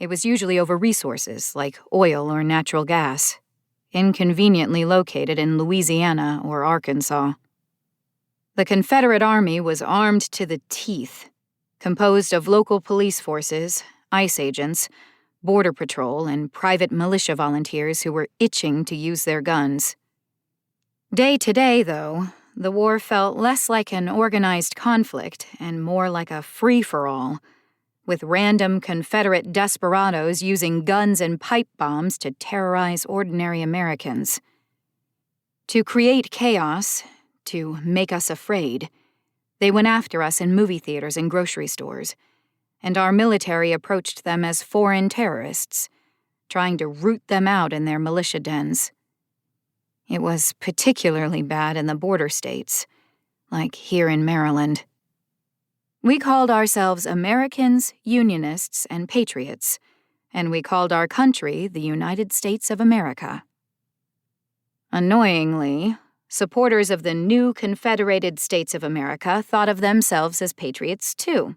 It was usually over resources like oil or natural gas, inconveniently located in Louisiana or Arkansas. The Confederate Army was armed to the teeth, composed of local police forces, ICE agents, border patrol, and private militia volunteers who were itching to use their guns. Day to day, though, the war felt less like an organized conflict and more like a free-for-all, with random Confederate desperados using guns and pipe bombs to terrorize ordinary Americans. To create chaos, to make us afraid, they went after us in movie theaters and grocery stores, and our military approached them as foreign terrorists, trying to root them out in their militia dens. It was particularly bad in the border states, like here in Maryland. We called ourselves Americans, Unionists, and Patriots, and we called our country the United States of America. Annoyingly, supporters of the new Confederated States of America thought of themselves as patriots too,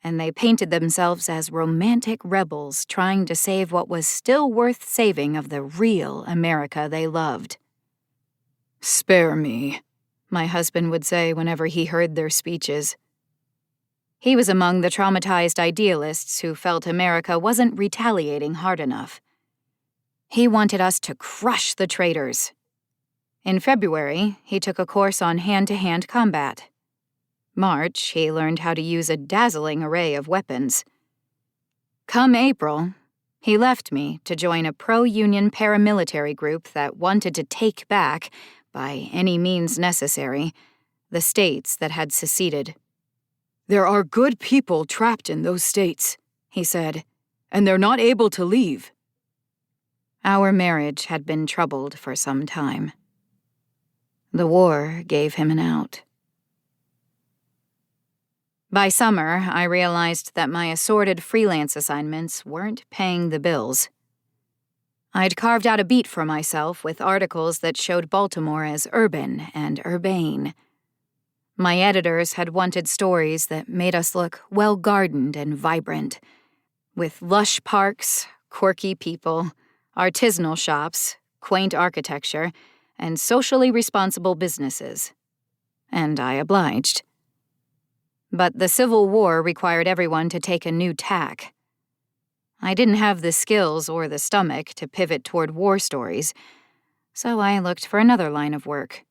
and they painted themselves as romantic rebels trying to save what was still worth saving of the real America they loved. "Spare me," my husband would say whenever he heard their speeches. He was among the traumatized idealists who felt America wasn't retaliating hard enough. He wanted us to crush the traitors. In February, he took a course on hand-to-hand combat. March, he learned how to use a dazzling array of weapons. Come April, he left me to join a pro-Union paramilitary group that wanted to take back, by any means necessary, the states that had seceded. "There are good people trapped in those states," he said, "and they're not able to leave." Our marriage had been troubled for some time. The war gave him an out. By summer, I realized that my assorted freelance assignments weren't paying the bills. I'd carved out a beat for myself with articles that showed Baltimore as urban and urbane. My editors had wanted stories that made us look well-gardened and vibrant, with lush parks, quirky people, artisanal shops, quaint architecture, and socially responsible businesses. And I obliged. But the Civil War required everyone to take a new tack. I didn't have the skills or the stomach to pivot toward war stories, so I looked for another line of work.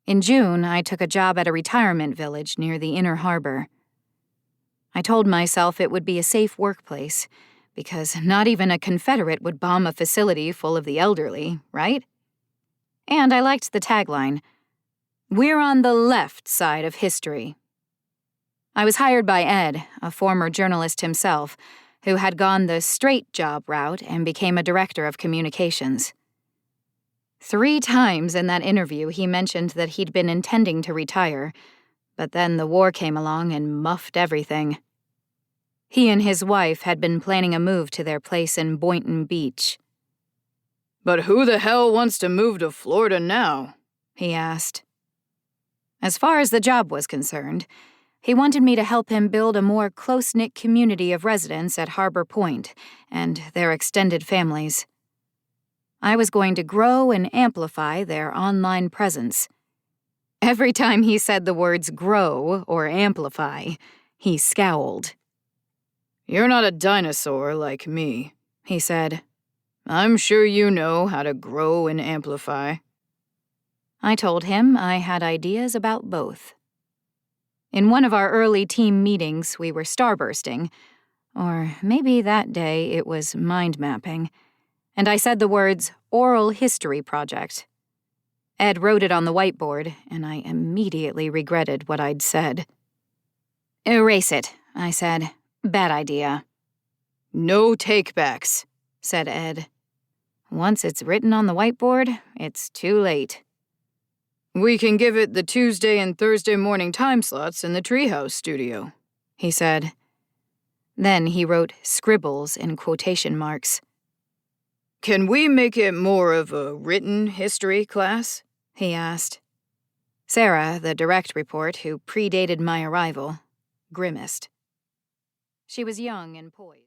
In June, I took a job at a retirement village near the Inner Harbor. I told myself it would be a safe workplace, because not even a Confederate would bomb a facility full of the elderly, right? And I liked the tagline, "We're on the left side of history." I was hired by Ed, a former journalist himself, who had gone the straight job route and became a director of communications. 3 times in that interview he mentioned that he'd been intending to retire, but then the war came along and muffed everything. He and his wife had been planning a move to their place in Boynton Beach. "But who the hell wants to move to Florida now?" he asked. As far as the job was concerned, he wanted me to help him build a more close-knit community of residents at Harbor Point and their extended families. I was going to grow and amplify their online presence. Every time he said the words grow or amplify, he scowled. "You're not a dinosaur like me," he said. "I'm sure you know how to grow and amplify." I told him I had ideas about both. In one of our early team meetings, we were starbursting, or maybe that day it was mind mapping, and I said the words oral history project. Ed wrote it on the whiteboard, and I immediately regretted what I'd said. "Erase it," I said. "Bad idea." "No takebacks," said Ed. "Once it's written on the whiteboard, it's too late." "We can give it the Tuesday and Thursday morning time slots in the Treehouse studio," he said. Then he wrote scribbles in quotation marks. "Can we make it more of a written history class?" he asked. Sarah, the direct report who predated my arrival, grimaced. She was young and poised.